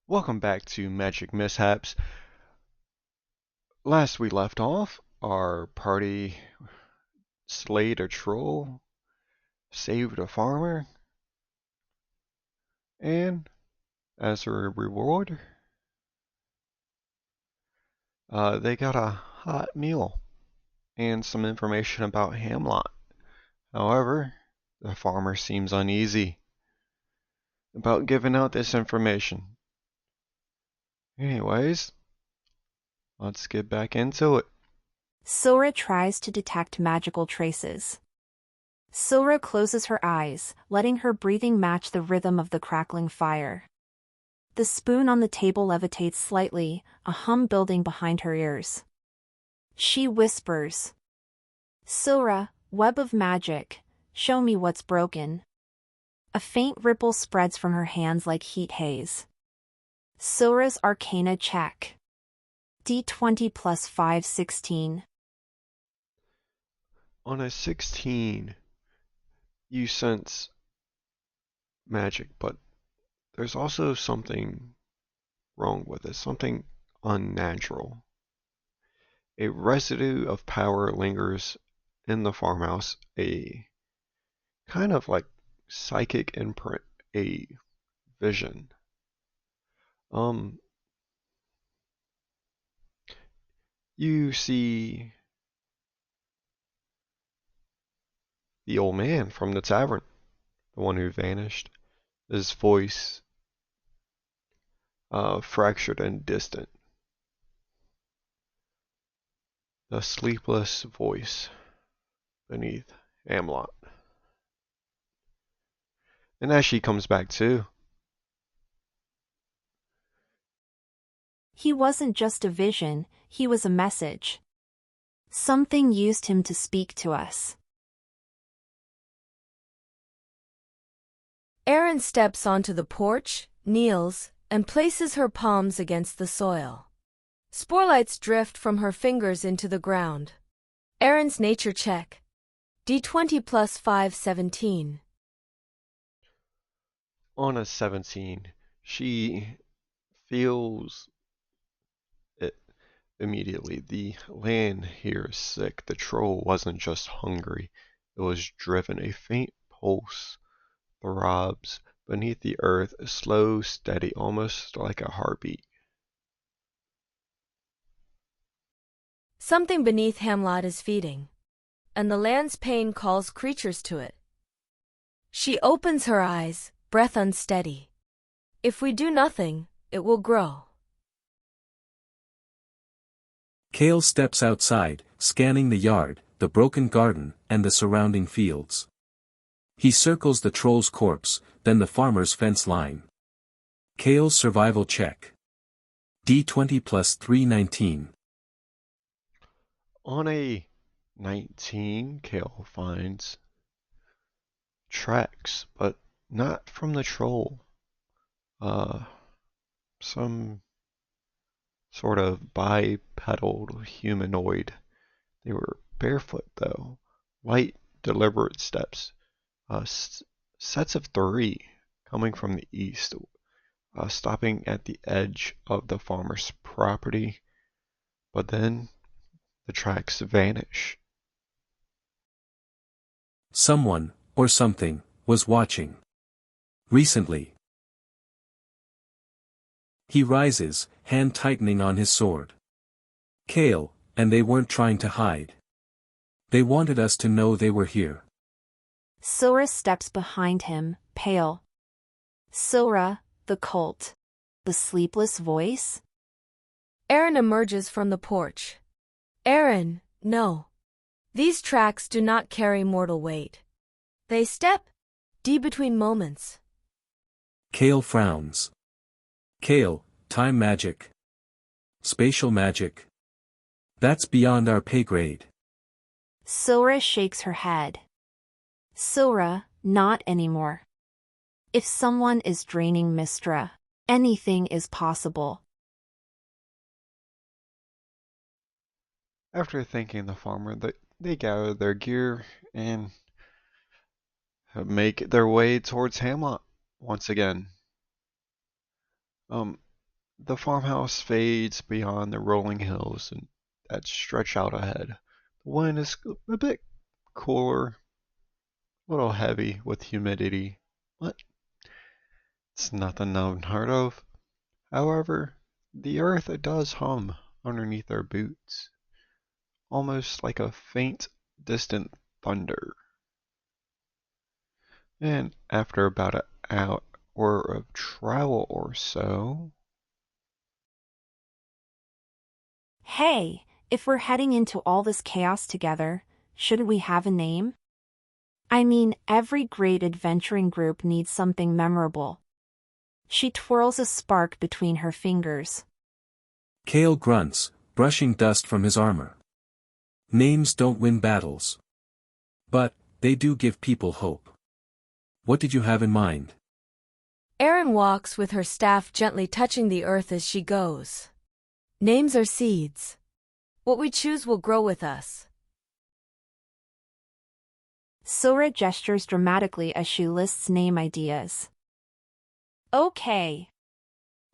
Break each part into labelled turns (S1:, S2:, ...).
S1: Welcome back to Magic Mishaps. Last we left off, our party slayed a troll, saved a farmer, and as a reward, they got a hot meal and some information about Hamlot. However, the farmer seems uneasy about giving out this information. Anyways, let's get back into it.
S2: Sora tries to detect magical traces. Sora closes her eyes, letting her breathing match the rhythm of the crackling fire. The spoon on the table levitates slightly, a hum building behind her ears. She whispers, "Sora, web of magic, show me what's broken." A faint ripple spreads from her hands like heat haze. Sora's Arcana check. D20 plus 5, 16.
S1: On a 16, you sense magic, but there's also something wrong with it, something unnatural. A residue of power lingers in the farmhouse, a kind of like psychic imprint, a vision. Um, you see the old man from the tavern, the one who vanished, his voice fractured and distant. The sleepless voice beneath Hamlot. And as she comes back too,
S2: He wasn't just a vision, he was a message. Something used him to speak to us.
S3: Erin steps onto the porch, kneels, and places her palms against the soil. Sporelights drift from her fingers into the ground. Erin's nature check. D20 plus 5, 17.
S1: on a 17, she feels it immediately. The land here is sick. The troll wasn't just hungry, it was driven. A faint pulse throbs beneath the earth, slow, steady, almost like a heartbeat.
S3: Something beneath Hamlot is feeding, and the land's pain calls creatures to it. She opens her eyes, breath unsteady. If we do nothing, it will grow.
S4: Kale steps outside, scanning the yard, the broken garden, and the surrounding fields. He circles the troll's corpse, then the farmer's fence line. Kale's survival check. D20 plus 3, 19.
S1: On a 19, Kale finds tracks, but not from the troll. Some sort of bipedal humanoid. They were barefoot, though. Light, deliberate steps. Sets of three coming from the east, stopping at the edge of the farmer's property. But then the tracks vanish.
S4: Someone, or something, was watching. Recently. He rises, hand tightening on his sword. Kale, and they weren't trying to hide. They wanted us to know they were here.
S2: Sora steps behind him, pale. Sora, the cult. The sleepless voice?
S3: Erin emerges from the porch. Erin, no. These tracks do not carry mortal weight. They step deep between moments.
S4: Kale frowns. Kale, time magic. Spatial magic. That's beyond our pay grade.
S2: Sora shakes her head. Sora, not anymore. If someone is draining Mistra, anything is possible.
S1: After thanking the farmer, they gather their gear and make their way towards Hamlot once again. The farmhouse fades beyond the rolling hills that stretch out ahead. The wind is a bit cooler, a little heavy with humidity, but it's nothing unheard of. However, the earth does hum underneath our boots, almost like a faint, distant thunder. And after about an hour of travel or so,
S2: Hey, if we're heading into all this chaos together, shouldn't we have a name? I mean, every great adventuring group needs something memorable. She twirls a spark between her fingers.
S4: Kale grunts, brushing dust from his armor. Names don't win battles. But, they do give people hope. What did you have in mind?
S3: Erin walks with her staff gently touching the earth as she goes. Names are seeds. What we choose will grow with us.
S2: Sora gestures dramatically as she lists name ideas. Okay.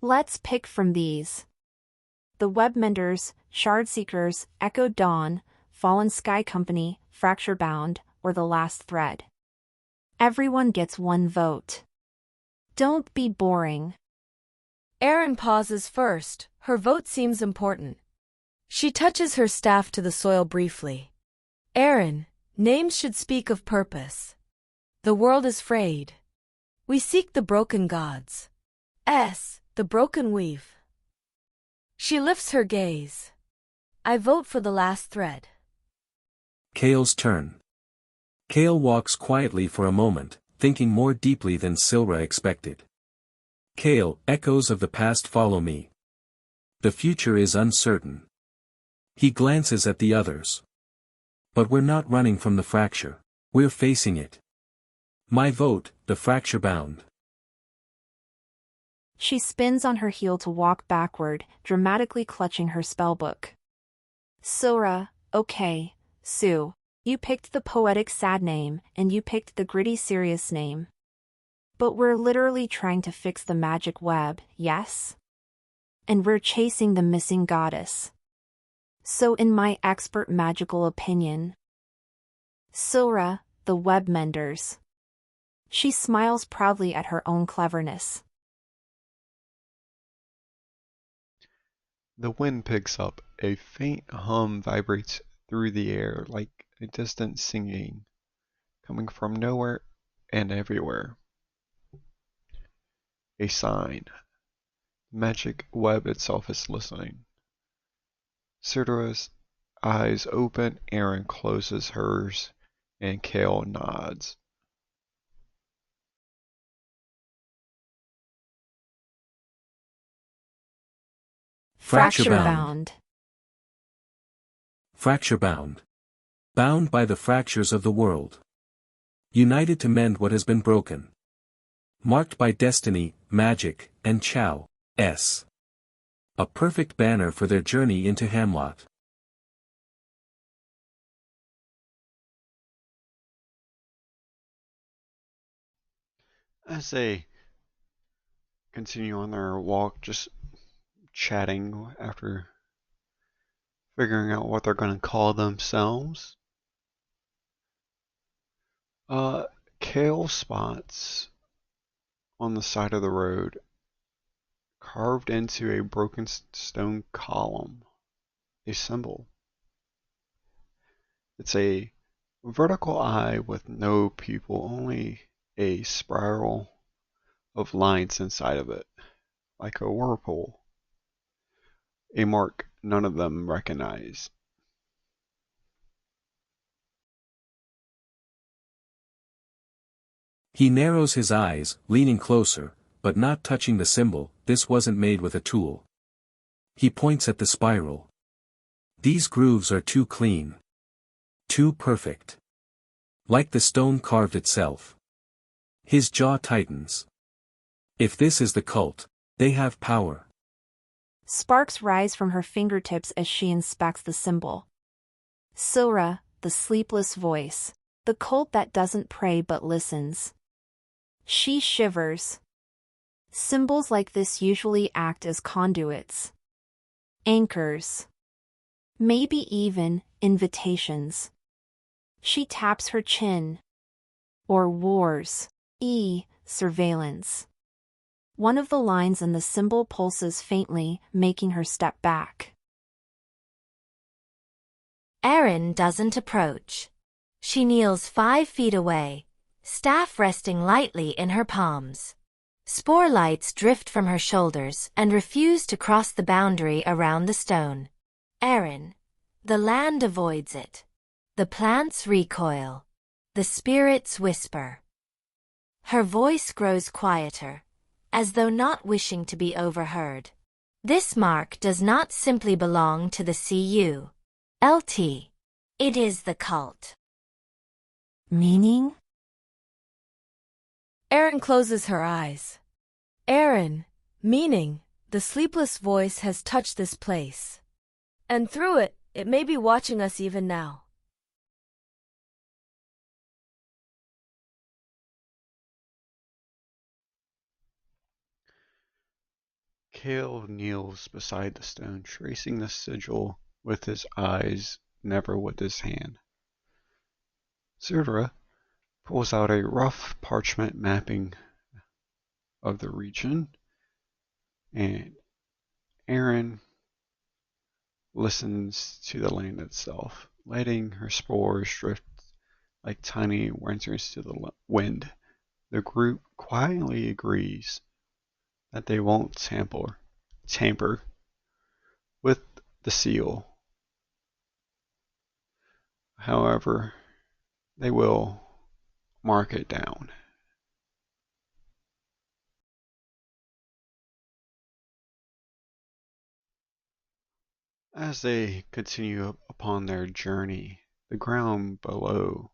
S2: Let's pick from these. The Webmenders, Shardseekers, Echo Dawn, Fallen Sky Company, Fracturebound, or The Last Thread. Everyone gets one vote. Don't be boring.
S3: Erin pauses first, her vote seems important. She touches her staff to the soil briefly. Erin, names should speak of purpose. The world is frayed. We seek the broken gods. The broken weave. She lifts her gaze. I vote for The Last Thread.
S4: Kale's turn. Kale walks quietly for a moment, thinking more deeply than Silra expected. Kale, echoes of the past follow me. The future is uncertain. He glances at the others. But we're not running from the fracture. We're facing it. My vote, the Fracturebound.
S2: She spins on her heel to walk backward, dramatically clutching her spellbook. Sora, okay, Sue, you picked the poetic sad name, and you picked the gritty serious name. But we're literally trying to fix the magic web, yes? And we're chasing the missing goddess. So in my expert magical opinion, Sora, the Webmenders. She smiles proudly at her own cleverness.
S1: the wind picks up. A faint hum vibrates through the air like a distant singing, coming from nowhere and everywhere. A sign. The magic web itself is listening. Sidera's eyes open, Erin closes hers, and Kale nods.
S2: Fracturebound.
S4: Fracturebound. Bound by the fractures of the world. United to mend what has been broken. Marked by destiny, magic, and Chow.s. A perfect banner for their journey into Hamlot.
S1: As they continue on their walk, just chatting after figuring out what they're going to call themselves, Kale spots on the side of the road, carved into a broken stone column, a symbol. It's a vertical eye with no pupil, only a spiral of lines inside of it, like a whirlpool. A mark none of them recognize.
S4: He narrows his eyes, leaning closer, but not touching the symbol. This wasn't made with a tool. He points at the spiral. These grooves are too clean. Too perfect. Like the stone carved itself. His jaw tightens. If this is the cult, they have power.
S2: Sparks rise from her fingertips as she inspects the symbol. Sora, the sleepless voice. The cult that doesn't pray but listens. She shivers. Symbols like this usually act as conduits, anchors, maybe even invitations. She taps her chin. Or wars. Surveillance. One of the lines in the symbol pulses faintly, making her step back.
S3: Erin doesn't approach. She kneels 5 feet away, staff resting lightly in her palms. Spore lights drift from her shoulders and refuse to cross the boundary around the stone. Erin. The land avoids it. The plants recoil. The spirits whisper. Her voice grows quieter, as though not wishing to be overheard. This mark does not simply belong to the CU.LT. It is the cult.
S2: Meaning?
S3: Erin closes her eyes. Erin, meaning, the sleepless voice has touched this place. And through it, it may be watching us even now.
S1: Kale kneels beside the stone, tracing the sigil with his eyes, never with his hand. Zerdra pulls out a rough parchment mapping of the region, and Erin listens to the land itself, letting her spores drift like tiny whispers to the wind. The group quietly agrees that they won't tamper with the seal. However, they will mark it down. As they continue upon their journey, the ground below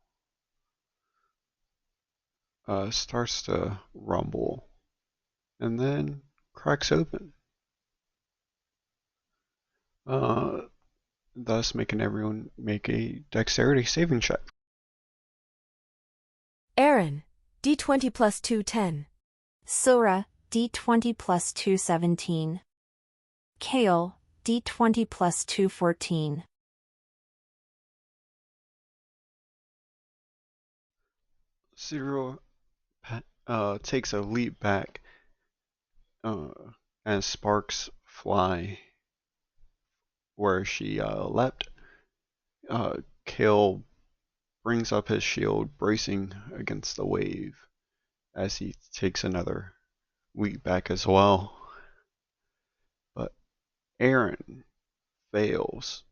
S1: starts to rumble and then cracks open, thus making everyone make a dexterity saving check.
S3: Erin, D20 plus 2, 10.
S2: Sora, D20 plus 2, 17. Kale, D20 plus 2, 14.
S1: Zero takes a leap back uh, as sparks fly where she leapt. Kale brings up his shield, bracing against the wave as he takes another leap back as well. But Erin fails.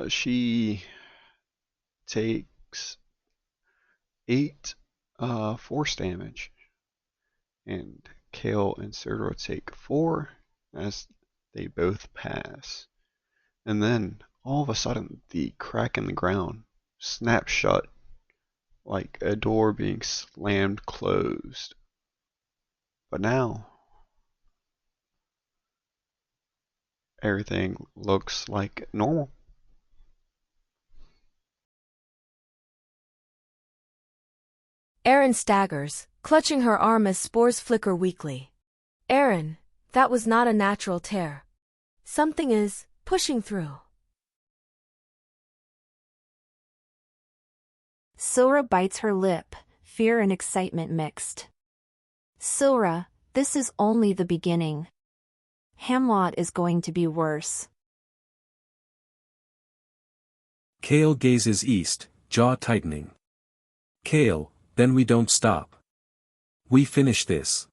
S1: She takes 8 force damage, and Kale and Serdor take 4 as they both pass. And then, all of a sudden, the crack in the ground snaps shut like a door being slammed closed. But now, everything looks like normal.
S3: Erin staggers, clutching her arm as spores flicker weakly. Erin, that was not a natural tear. Something is pushing through.
S2: Sora bites her lip, fear and excitement mixed. Sora, this is only the beginning. Hamlot is going to be worse.
S4: Kale gazes east, jaw tightening. Kale, then we don't stop. We finish this.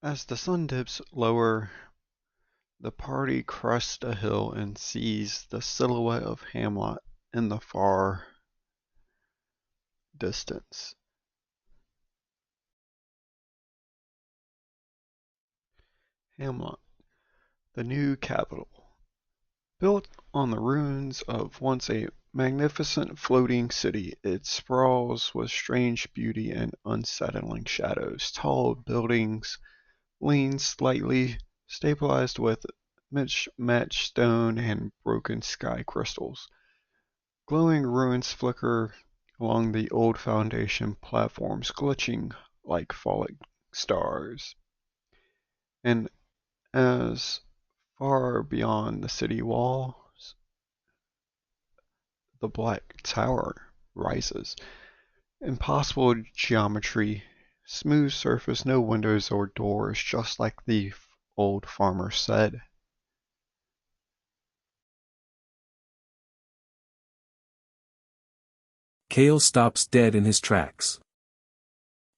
S1: As the sun dips lower, the party crests a hill and sees the silhouette of Hamlot in the far distance. Hamlot, the new capital. Built on the ruins of once a magnificent floating city, it sprawls with strange beauty and unsettling shadows. Tall buildings lean slightly, stabilized with mismatched stone and broken sky crystals. Glowing ruins flicker along the old foundation platforms, glitching like falling stars. And as far beyond the city walls, the Black Tower rises. Impossible geometry, smooth surface, no windows or doors, just like the old farmer said.
S4: Kale stops dead in his tracks.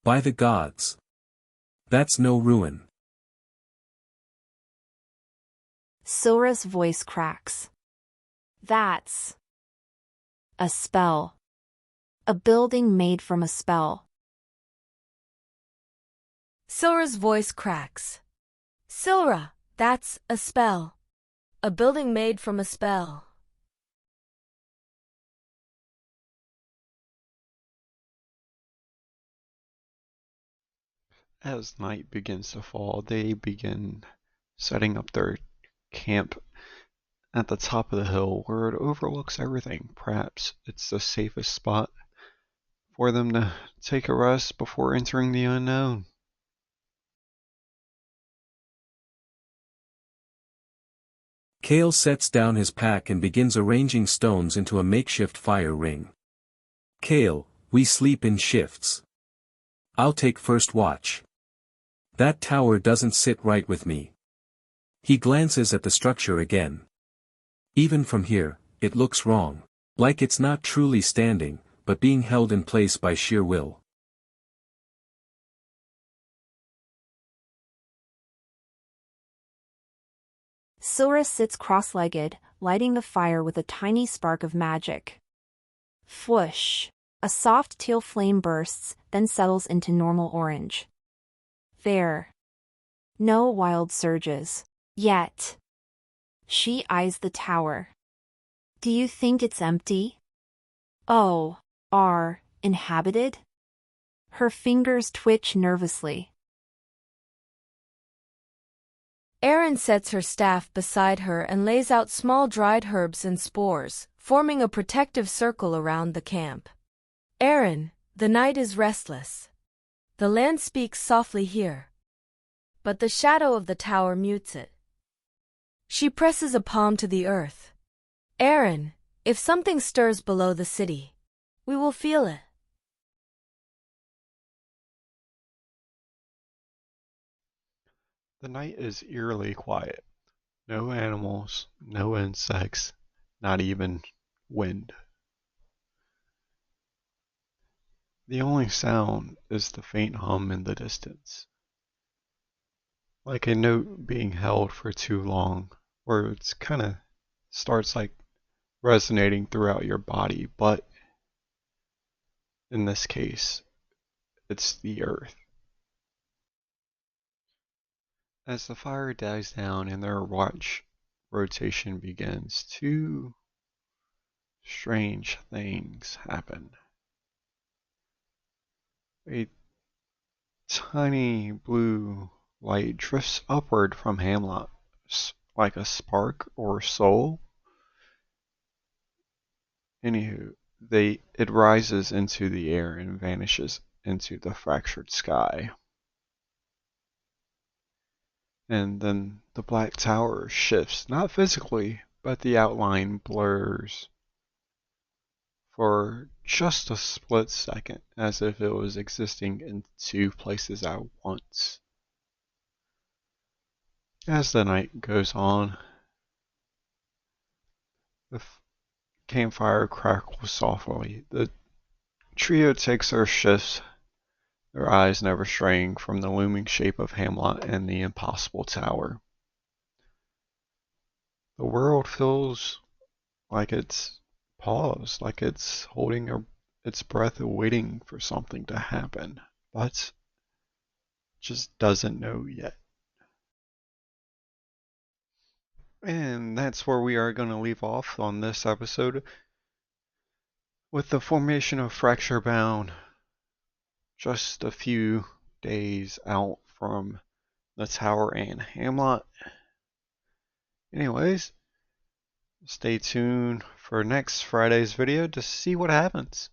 S4: By the gods! That's no ruin.
S2: Silra's voice cracks. That's a spell. A building made from a spell.
S3: Silra's voice cracks. Silra, that's a spell. A building made from a spell.
S1: As night begins to fall, they begin setting up their camp at the top of the hill where it overlooks everything. Perhaps it's the safest spot for them to take a rest before entering the unknown.
S4: Kale sets down his pack and begins arranging stones into a makeshift fire ring. Kale, we sleep in shifts. I'll take first watch. That tower doesn't sit right with me. He glances at the structure again. Even from here, it looks wrong. Like it's not truly standing, but being held in place by sheer will.
S2: Silra sits cross-legged, lighting the fire with a tiny spark of magic. Whoosh! A soft teal flame bursts, then settles into normal orange. There. No wild surges. Yet. She eyes the tower. Do you think it's empty? Oh, are inhabited? Her fingers twitch nervously.
S3: Erin sets her staff beside her and lays out small dried herbs and spores, forming a protective circle around the camp. Erin, the night is restless. The land speaks softly here. But the shadow of the tower mutes it. She presses a palm to the earth. Erin, if something stirs below the city, we will feel it.
S1: The night is eerily quiet. No animals, no insects, not even wind. The only sound is the faint hum in the distance. Like a note being held for too long, where it's kind of starts like resonating throughout your body, but in this case, it's the earth. As the fire dies down and their watch rotation begins, two strange things happen. A tiny blue light drifts upward from Hamlot, like a spark or soul. Anywho, it rises into the air and vanishes into the fractured sky. And then the Black Tower shifts, not physically, but the outline blurs for just a split second, as if it was existing in two places at once. As the night goes on, the campfire crackles softly. The trio takes their shifts, their eyes never straying from the looming shape of Hamlot and the impossible tower. The world feels like it's paused, like it's holding its breath, waiting for something to happen, but just doesn't know yet. And that's where we are going to leave off on this episode with the formation of Fracturebound, just a few days out from the tower and Hamlot. Anyways, Stay tuned for next Friday's video to see what happens.